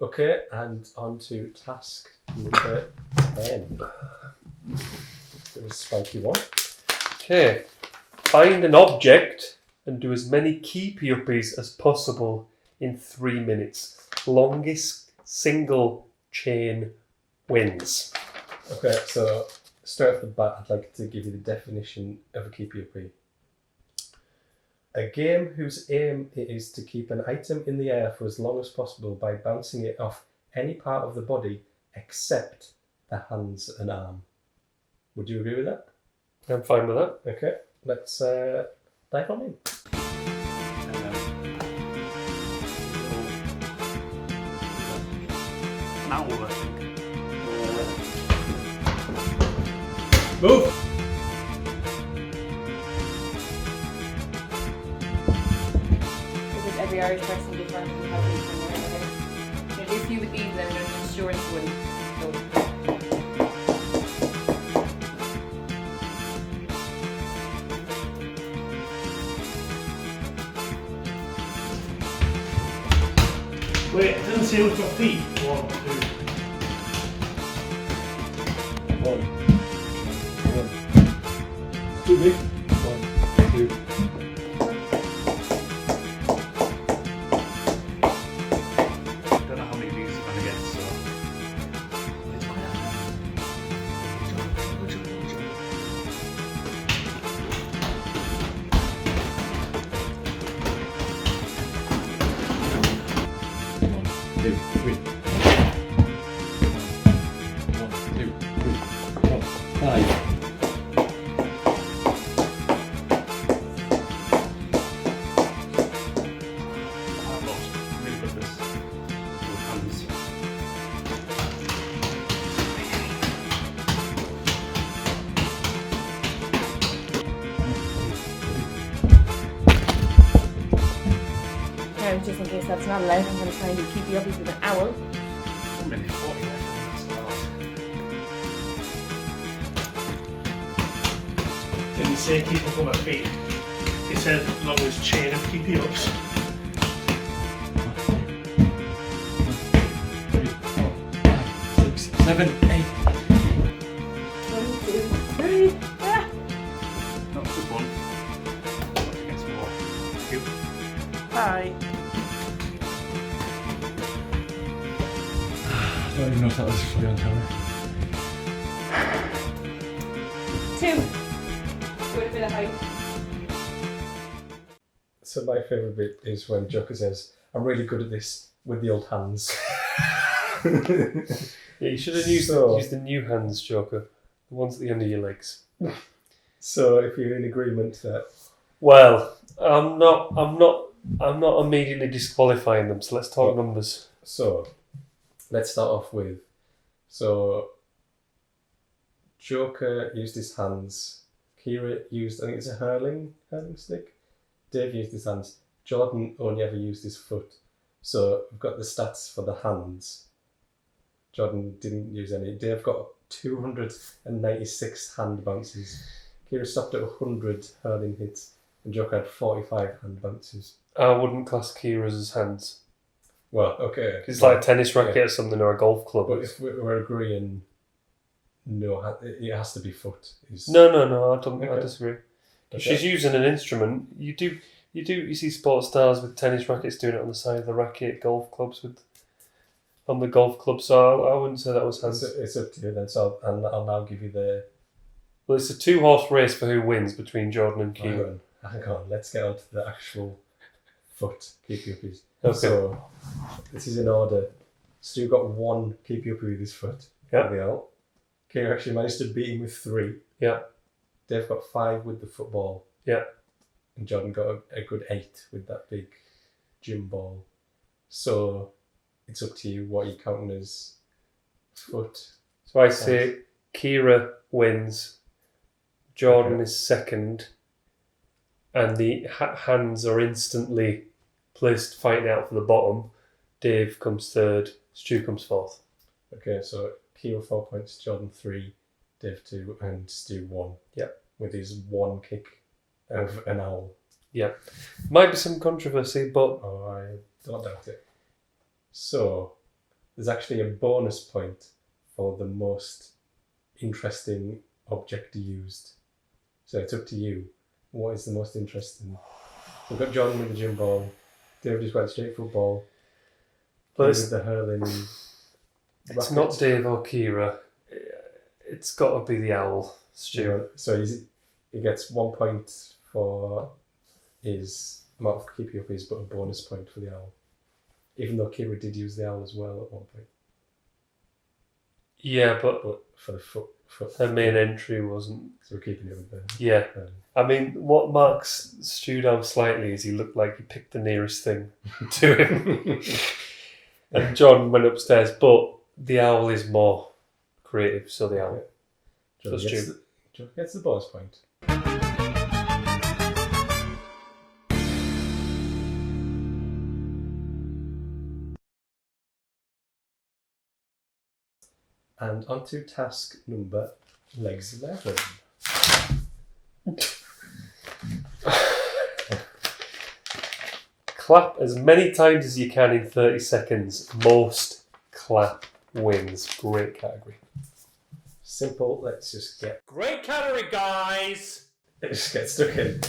Okay, and on to task number 10. It was a spiky one. Okay. Find an object and do as many Puppies as possible in 3 minutes. Longest single chain wins. Okay, so straight off the bat, I'd like to give you the definition of a Puppy. A game whose aim it is to keep an item in the air for as long as possible by bouncing it off any part of the body except the hands and arm. Would you agree with that? I'm fine with that. Okay, let's dive on in. An owl, I think. Move! Because every Irish person different and have these in their house. There's a few with these and then there's an insurance one. So. Wait, it doesn't say which got feet. 1, 2. 1. 2 big. 1, 2. Don't know how many of these you're going to get, so. It's quite Now, just in case that's not allowed, I'm going to try and do keepy uppies with an owl. 1 minute 40 left. Didn't say keep up on my feet. It said longest chain of keepy ups. 6, 7, 8. 1, 2, 3. Ah! That was just one. Got to get some more. Thank you. Hi. I don't even know if that was fully on camera. 2. With a bit of height. So my favourite bit is when Joker says, I'm really good at this with the old hands. Yeah, you should have used the new hands, Joker. The ones at the end of your legs. So if you're in agreement that... Well, I'm not immediately disqualifying them, so let's talk numbers. So, let's start off with... So, Joker used his hands. Kira used, I think it's a hurling stick. Dave used his hands. Jordan only ever used his foot. So, we've got the stats for the hands. Jordan didn't use any. Dave got 296 hand bounces. Kira stopped at 100 hurling hits. And Joker had 45 hand bounces. I wouldn't class Kira's as hands. Well, okay. It's like a tennis racket or something, or a golf club. But if we're agreeing, no, it has to be foot. No, I Okay. disagree. Okay. She's using an instrument. You see sports stars with tennis rackets doing it on the side of the racket, golf clubs on the golf club. So I wouldn't say that was hands. It's up to you then. So I'll now give you the... Well, it's a 2-horse race for who wins between Jordan and Kira. Hang on. Let's get on to the actual foot keepy uppies. Okay. So this is in order. Stu got 1 keepy uppy with his foot. Yeah. Kira actually managed to beat him with 3. Yeah. Dave got 5 with the football. Yeah. And Jordan got a good 8 with that big gym ball. So it's up to you what you're counting as foot. So I say Kira wins, Jordan is second, and the hands are instantly placed fighting out for the bottom. Dave comes third, Stu comes fourth. Okay, so Kira 4 points, Jordan 3, Dave 2, and Stu 1. Yeah. With his 1 kick of an owl. Yeah. Might be some controversy, but... Oh, I don't doubt it. So, there's actually a bonus point for the most interesting object used. So it's up to you. What is the most interesting? We've got John with the gym ball. Dave just went straight football. But With the hurling. it's racket. not Dave or Kira. It's got to be the owl, Stu. Yeah, so he gets 1 point for his amount of keepy uppies, but a bonus point for the owl. Even though Kira did use the owl as well at one point. Yeah, but But for the foot. her main entry wasn't. So we're keeping it with the. Yeah. I mean, what marks Stu down slightly is he looked like he picked the nearest thing to him. And John went upstairs, but the owl is more creative, so the owl. John gets the bonus point. And on to task number legs 11. Clap as many times as you can in 30 seconds. Most clap wins. Great category. Simple, let's just get Great category, guys! stuck in.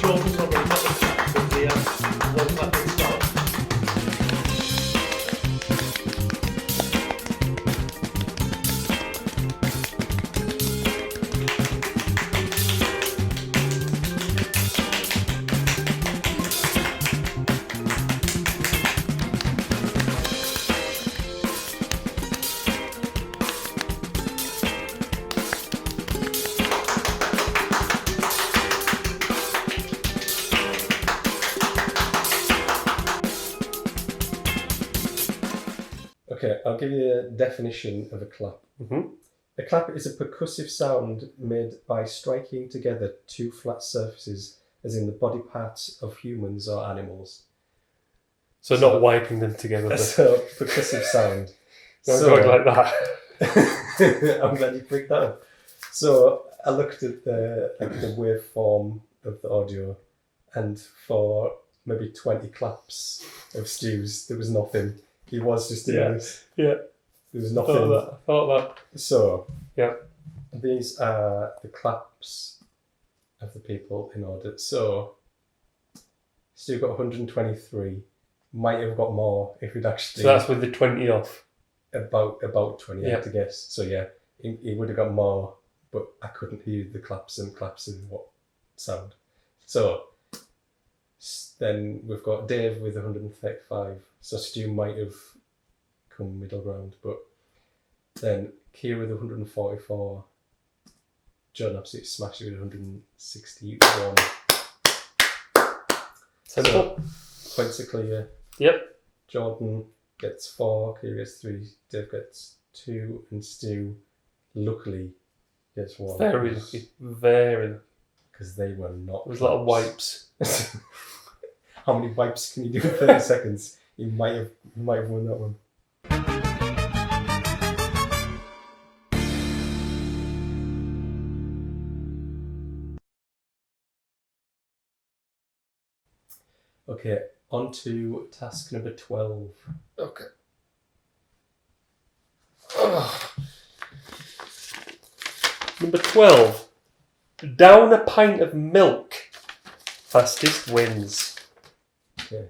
Jordan's not really got the clap with the one clap at the start. Okay, I'll give you a definition of a clap. Mm-hmm. A clap is a percussive sound made by striking together two flat surfaces, as in the body parts of humans or animals. So not wiping them together. So, percussive sound. Don't So- go like that. I'm glad you picked that up. So I looked at the waveform of the audio, and for maybe 20 claps of Stu's, there was nothing. He was just doing this. Yeah. There was I nothing. thought So Yeah. these are the claps of the people in order. So Stu got 123. Might have got more if he'd that. actually So that's with the 20 off. about 28 Yeah. to guess. So yeah, he would have got more, but I couldn't hear the claps and what sound. So then we've got Dave with 135. So Stu might have come middle ground, but then Kira with 144. John absolutely smashed it with 161. Simple. Points are clear. Yep. Jordan gets 4, Kira gets 3, Dave gets 2, and Stu, luckily, gets 1. Very lucky. Very lucky. Because they were not. There was a lot of claps. wipes. How many wipes can you do in 30 seconds? You might have won that one. Okay, on to task number 12. Okay. Number 12. Down a pint of milk. Fastest wins. Okay.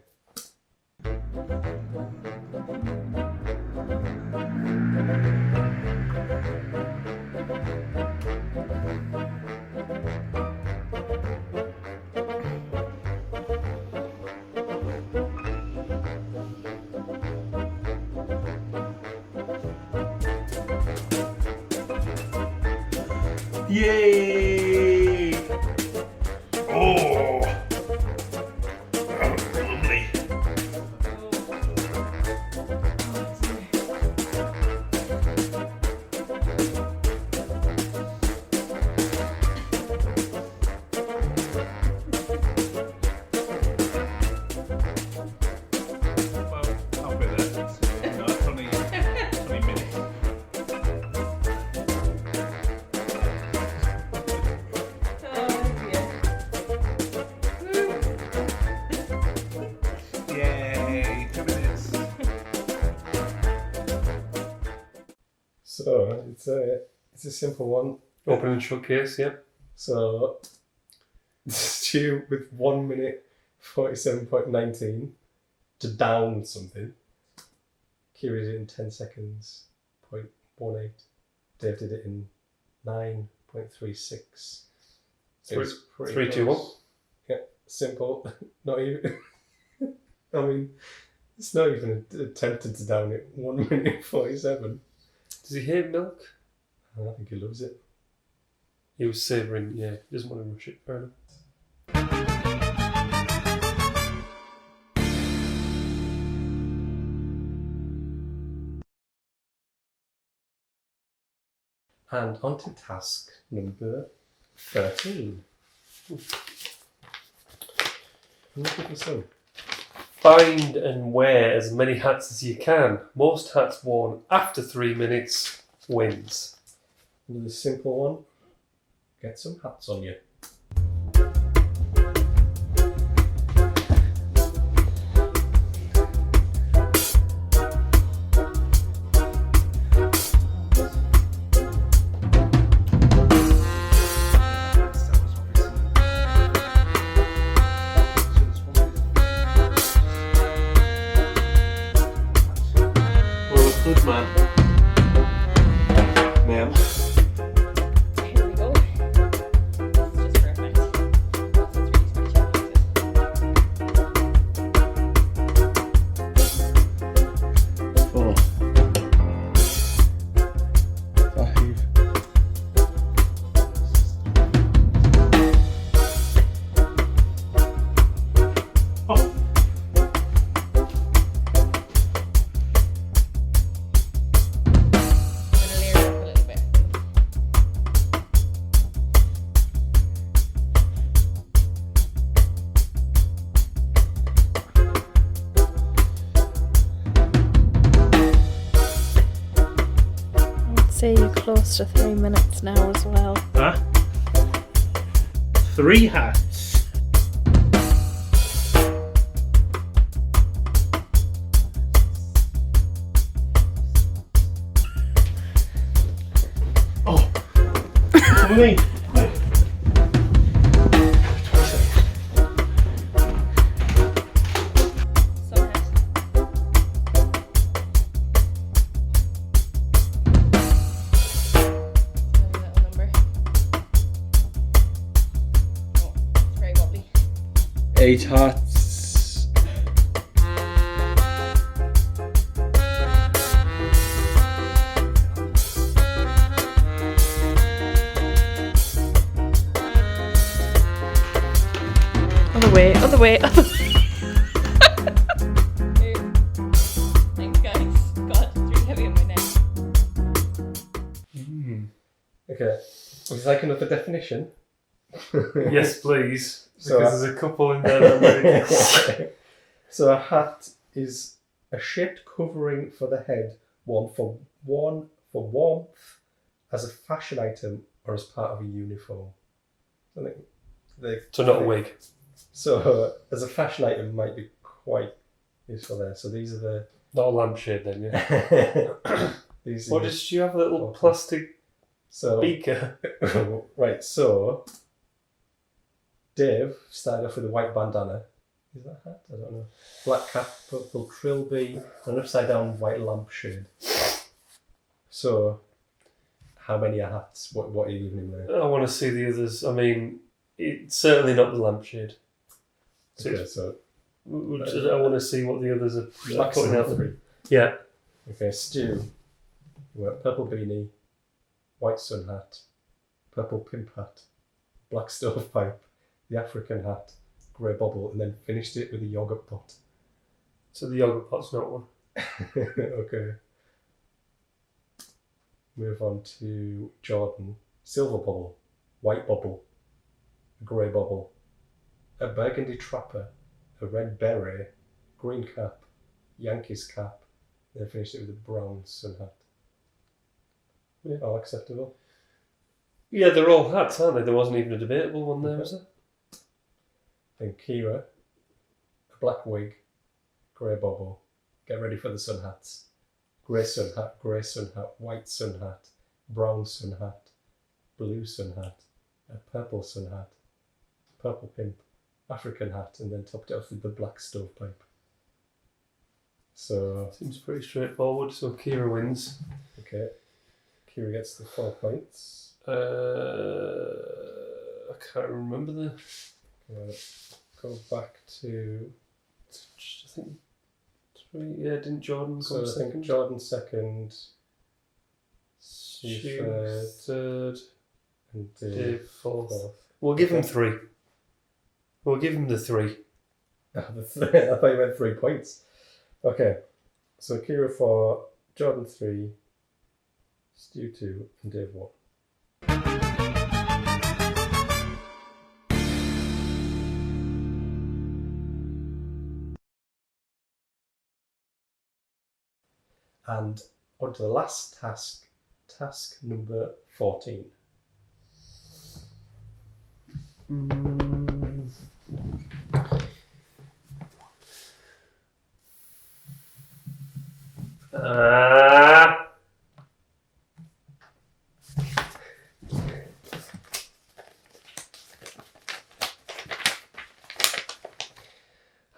Yay! Oh! That was lovely. Well, I'll be there. No, 20 minutes. Yay, 2 minutes. So it's a simple one. Open and shut case, yeah. So Stu with 1 minute 47.19 to down something. Kira did it in 10 seconds, 0.18. Dave did it in 9.36. It was pretty 3, 2, 1. close. Yeah, simple. Not even. I mean, it's not even attempted to down it. 1 minute 47. Does he hate milk? I think he loves it. He was savouring, yeah. He doesn't want to rush it. Fair enough. And on to task number 13. Look at this one. Find and wear as many hats as you can. Most hats worn after 3 minutes wins. Another simple one. Get some hats on you. Good man. Ma'am. Here we go. This is just perfect. That's really scratchy. Four. 5. Oh. I'm gonna layer it up a little bit. I'd say you're close to 3 minutes now as well. Huh? 3 hats. Oh. Come on. Some hat. Another little number. Oh, it's very wobbly. 8 hats. Other way, other way, other way. Thanks, guys. God, it's really heavy on my neck. Okay. Would you like another definition? Yes, please. So, Because there's a couple in there that really... So a hat is a shaped covering for the head, worn for warmth, as a fashion item, or as part of a uniform. I think So not a wig. So as a fashion item might be quite useful there. So these are the Not a lampshade then, yeah. these. What are does you have a little Okay. plastic so beaker? right. So Dave started off with a white bandana. Is that a hat? I don't know. Black cap, purple trilby, and an upside down white lampshade. So, how many are hats? What are you leaving in there? I want to see the others. I mean, it's certainly not the lampshade. So Okay, so I want to see what the others are putting maximum out. 3. Yeah. Okay, Stu. You wear purple beanie, white sun hat, purple pimp hat, black stovepipe, the African hat, grey bobble, and then finished it with a yogurt pot. So the yogurt pot's not one. Okay. Move on to Jordan. Silver bubble, white bubble, a grey bubble, a burgundy trapper, a red beret, green cap, Yankees cap, then finished it with a brown sun hat. Yeah, all acceptable. Yeah, they're all hats, aren't they? There wasn't even a debatable one there, was there? Then Kira, a black wig, grey bubble, get ready for the sun hats. Grey sun hat, white sun hat, brown sun hat, blue sun hat, a purple sun hat, purple pimp, African hat, and then topped it off with the black stovepipe. So, Seems pretty straightforward, so Kira wins. okay, Kira gets the 4 points. I can't remember the... Go back to... I think... Yeah, didn't Jordan come So I second? think Jordan second, Stu third, third, and Dave fourth. fourth. We'll give him 3. We'll give him the 3. I thought you meant 3 points. Okay, so Kira 4, Jordan 3, Stu 2, and Dave 1. And on to the last task, task number 14.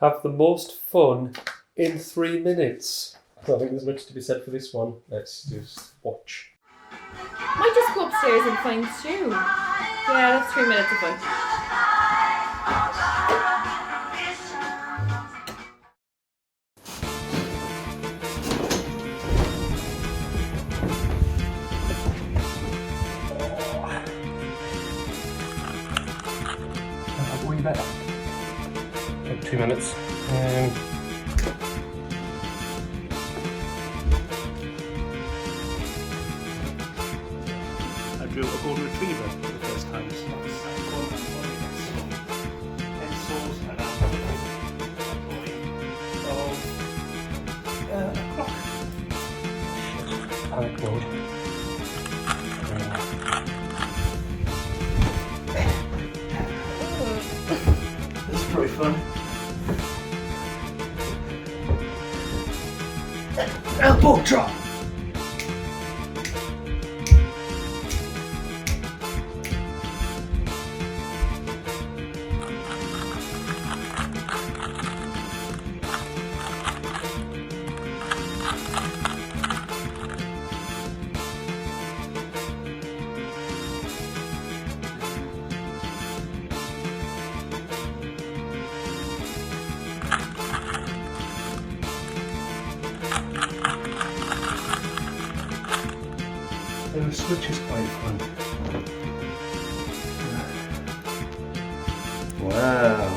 Have the most fun in 3 minutes. I don't think there's much to be said for this one. Let's just watch. Might just go upstairs and find Stu. Yeah, that's 3 minutes of fun. Way better. Like 2 minutes. I drew a golden retriever for the first time. So pencils and a drawing of a clock. Panic mode. It's pretty fun. Elbow drop. The switch is quite fun. Wow.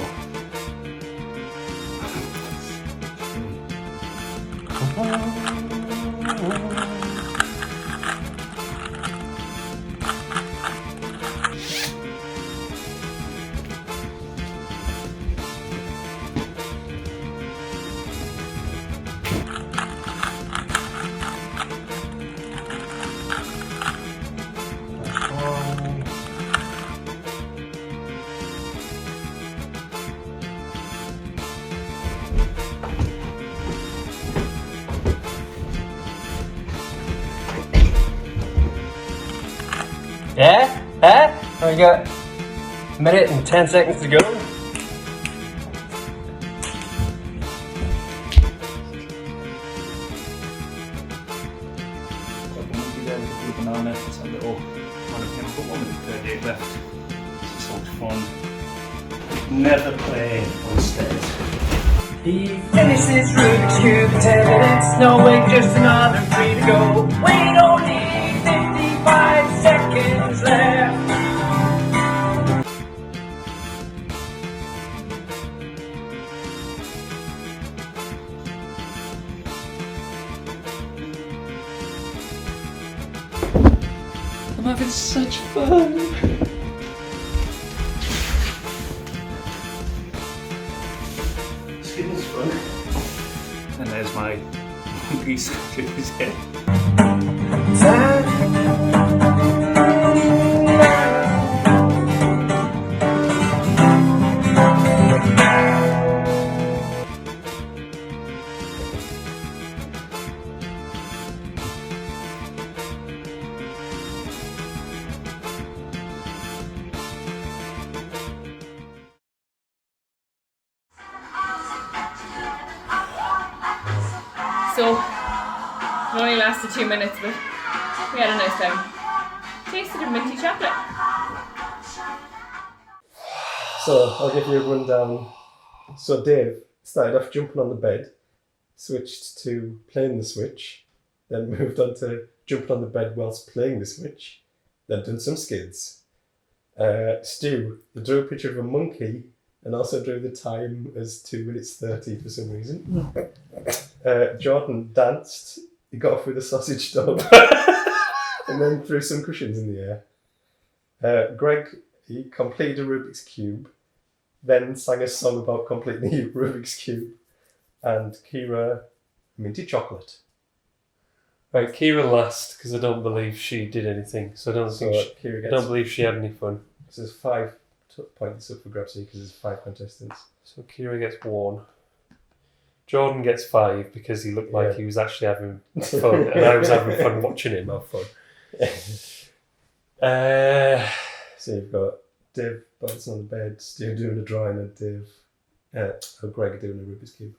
Yeah? We got a minute and 10 seconds to go. Banana, it's a little kind of chemical 1 minute 38 left. This is so much fun. Never play on stage. He finishes Rubik's Cube in 10 minutes, knowing just another 3 to go. We don't need 55 seconds left. Skidding's fun. And there's my monkey's to his head. So, it only lasted 2 minutes, but we had a nice time. Tasted of minty chocolate. So I'll give you a rundown. So Dave started off jumping on the bed, switched to playing the Switch, then moved on to jumping on the bed whilst playing the Switch, then done some skids. Stu drew a picture of a monkey and also drew the time as 2 minutes 30 for some reason. Jordan danced, he got off with a sausage dog and then threw some cushions in the air. Greg, he completed a Rubik's Cube, then sang a song about completing the Rubik's Cube, and Kira, minty chocolate. Right, Kira last because I don't believe she did anything. So I don't think Kira I gets, don't believe she had any fun. so there's 5 points up for grabs here because there's 5 contestants. So Kira gets 1. Jordan gets 5 because he looked like Yeah. he was actually having fun, and I was having fun watching him have fun. So you've got Dave bouncing on the bed, Stu doing a drawing, and Greg doing a Rubik's Cube.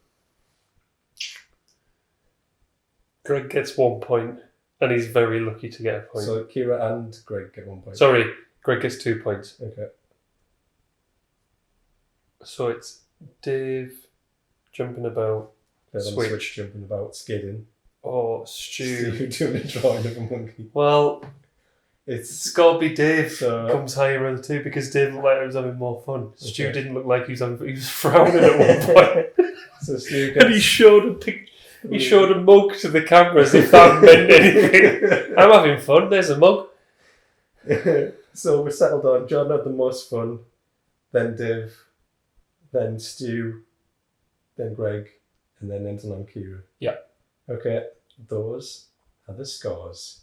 Greg gets 1 point, and he's very lucky to get a point. So Kira and Greg get 1 point. Sorry, Greg gets 2 points. Okay. So it's Dave jumping about, Played on the Switch. Switch, jumping about, skidding. or Stu. Stu doing a drawing of a monkey. Well, It's it's got to be Dave So- comes higher of the two because Dave looked like he was having more fun. Stu Okay. didn't look like he was frowning at one point. so Stu And he gets. showed he showed a mug to the camera as if that meant anything. I'm having fun. There's a mug. So we're settled on Jordan had the most fun, then Dave, then Stu, then Greg, and then ending on Kira. Yeah. Okay, those are the scores.